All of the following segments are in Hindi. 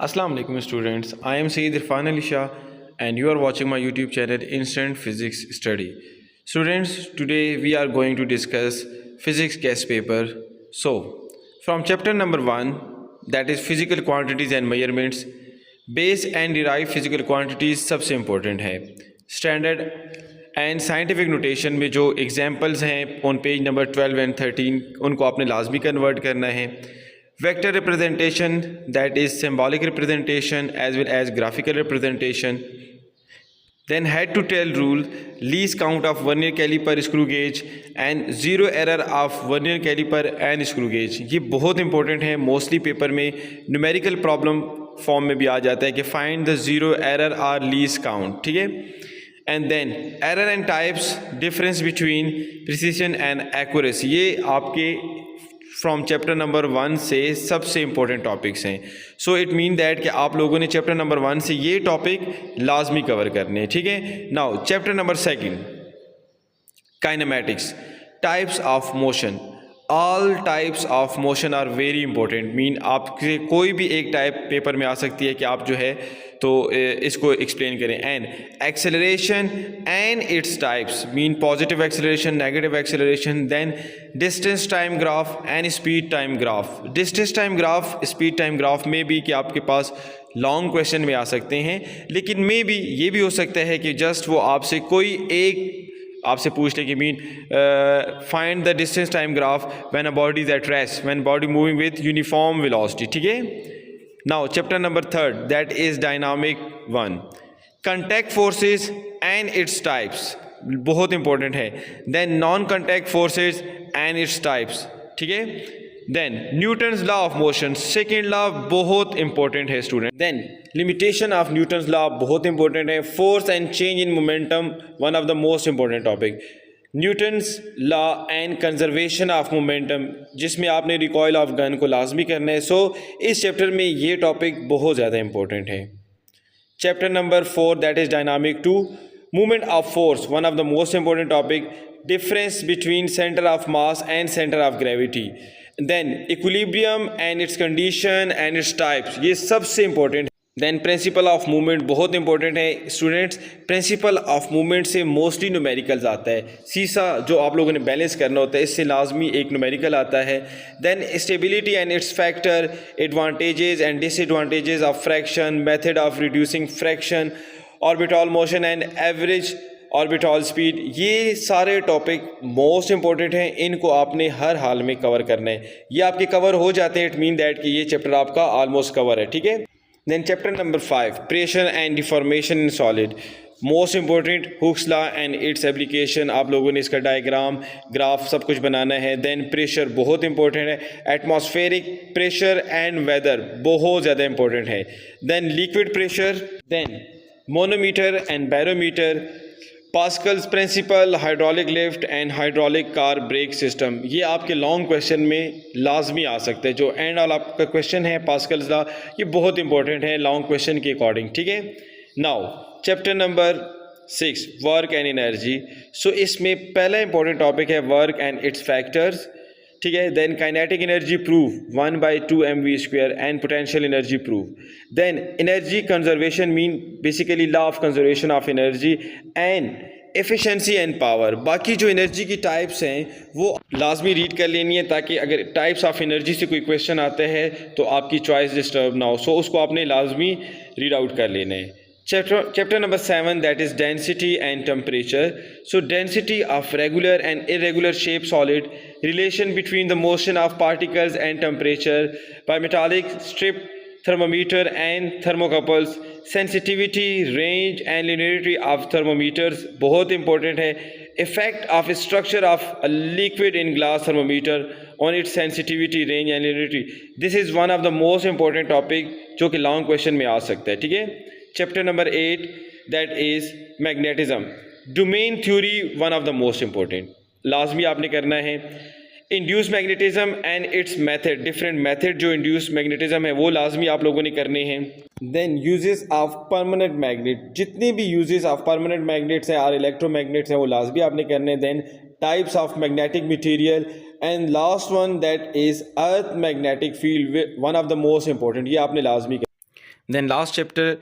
Assalamu alaikum students. I am Sayyid Irfan Ali Shah and you are watching my YouTube channel Instant Physics Study. Students, today we are going to discuss physics guest paper. So, from chapter number 1, that is physical quantities and measurements, base and derived physical quantities सबसे important है. Standard एंड साइंटिफिक नोटेशन में जो एग्जांपल्स हैं ऑन पेज नंबर 12 एंड 13 उनको आपने लाजमी कन्वर्ट करना है. Vector representation, that is symbolic representation as well as graphical representation. Then head to tail rule, least count of vernier caliper screw gauge and zero error of vernier caliper and screw gauge. ये बहुत इंपॉर्टेंट है. मोस्टली पेपर में न्यूमेरिकल प्रॉब्लम फॉर्म में भी आ जाता है कि find the zero error or least count. ठीक है. And then error and types, difference between precision and accuracy. ये आपके फ्रॉम चैप्टर नंबर 1 से सबसे इंपॉर्टेंट टॉपिक्स हैं. सो इट मीन दैट कि आप लोगों ने चैप्टर नंबर 1 से ये टॉपिक लाजमी कवर करने हैं. ठीक है. Now chapter number 2, kinematics, types of motion. All types of motion are very important. Mean आपके कोई भी एक टाइप पेपर में आ सकती है कि आप जो है तो इसको एक्सप्लेन करें. And acceleration and its types, mean positive acceleration, negative acceleration. Then distance time graph and speed time graph. Distance time graph, speed time graph में भी कि आपके पास लॉन्ग क्वेश्चन में आ सकते हैं, लेकिन मे बी ये भी हो सकता है कि जस्ट वो आपसे कोई एक आपसे पूछ ले कि mean find the distance time graph when a body is at rest, when body moving with uniform velocity. ठीक है. Now chapter number 3, that is dynamic 1, contact forces and its types. बहुत इंपॉर्टेंट है. Then non contact forces and its types. ठीक है. Then Newton's law of motion, second law बहुत इंपॉर्टेंट है student. Then limitation of Newton's law बहुत इंपॉर्टेंट है. Force and change in momentum, one of the most important topic. Newton's law and conservation of momentum, जिसमें आपने रिकॉयल ऑफ गन को लाजमी करना है. सो इस चैप्टर में ये टॉपिक बहुत ज़्यादा इंपॉर्टेंट है. Chapter number 4, that is dynamic 2, movement of force, one of the most important topic. Difference between centre of mass and centre of gravity. Then equilibrium and its condition and its types, ये सबसे इंपॉर्टेंट है. देन प्रिंसिपल ऑफ मूवमेंट बहुत इंपॉर्टेंट है स्टूडेंट्स. प्रिंसिपल ऑफ मूवमेंट से मोस्टली न्यूमेरिकल्स आता है. सीसा जो आप लोगों ने बैलेंस करना होता है, इससे लाजमी एक न्यूमेरिकल आता है. Then stability and its factor, advantages and disadvantages of friction, method of reducing friction, orbital motion and average orbital speed. ये सारे टॉपिक मोस्ट इंपॉर्टेंट हैं. इनको आपने हर हाल में कवर करना है. ये आपके कवर हो जाते हैं, इट मीन दैट कि ये चैप्टर आपका ऑलमोस्ट कवर है. ठीक है. Then chapter number 5, pressure and deformation in solid, most important. Hooke's law and its application, आप लोगों ने इसका डायग्राम, ग्राफ सब कुछ बनाना है. देन प्रेशर बहुत इंपॉर्टेंट है. एटमॉस्फेरिक प्रेशर एंड वेदर बहुत ज़्यादा इंपॉर्टेंट है. Then liquid pressure, then manometer and barometer, Pascal's principle, hydraulic lift and hydraulic car brake system. ये आपके लॉन्ग क्वेश्चन में लाजमी आ सकते हैं. जो एंड ऑल आपका क्वेश्चन है पास्कल्स लॉ, ये बहुत इंपॉर्टेंट है लॉन्ग क्वेश्चन के अकॉर्डिंग. ठीक है. Now chapter number 6, work and energy. So इसमें पहला इंपॉर्टेंट टॉपिक है वर्क एंड इट्स फैक्टर्स. ठीक है. Then kinetic energy proof, 1/2 mv² and potential energy proof. Then energy conservation, mean basically law of conservation of energy and efficiency and power. बाकी जो एनर्जी की टाइप्स हैं वो लाजमी रीड कर लेनी है, ताकि अगर टाइप्स ऑफ एनर्जी से कोई क्वेश्चन आता है तो आपकी चॉइस डिस्टर्ब ना हो. सो उसको आपने लाजमी रीड आउट कर लेना है. Chapter number 7, that is density and temperature. So density of regular and irregular shape solid, relation between the motion of particles and temperature, bimetallic strip thermometer and thermocouples, sensitivity, range and linearity of thermometers बहुत important है. Effect of structure of a liquid in glass thermometer on its sensitivity, range and linearity. This is one of the most important topic जो कि long question में आ सकता है. ठीक है. Chapter number 8, that is magnetism, domain theory, one of the most important. लाजमी आपने करना है. Induce magnetism and its method, different method जो इंड्यूस मैग्नेटिज्म है वो लाजमी आप लोगों ने करने हैं. Then uses of permanent magnet, जितने भी यूजेस ऑफ परमानेंट मैग्नेट्स हैं और इलेक्ट्रोमैग्नेट्स हैं वो लाजमी आपने करने हैं. Then types of magnetic material and last one that is earth magnetic field, one of the most important, ये आपने लाजमी. Then last chapter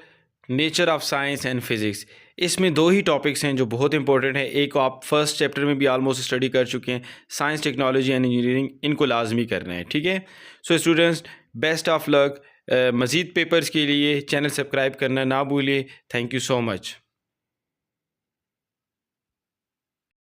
nature of science and physics. इसमें 2 ही टॉपिक्स हैं जो बहुत इंपॉर्टेंट है। एक आप फर्स्ट चैप्टर में भी ऑलमोस्ट स्टडी कर चुके हैं, साइंस, टेक्नोलॉजी एंड इंजीनियरिंग, इनको लाजमी करना है, ठीक है। So students, best of luck. मज़ीद पेपर्स के लिए चैनल सब्सक्राइब करना ना भूलिए। Thank you so much.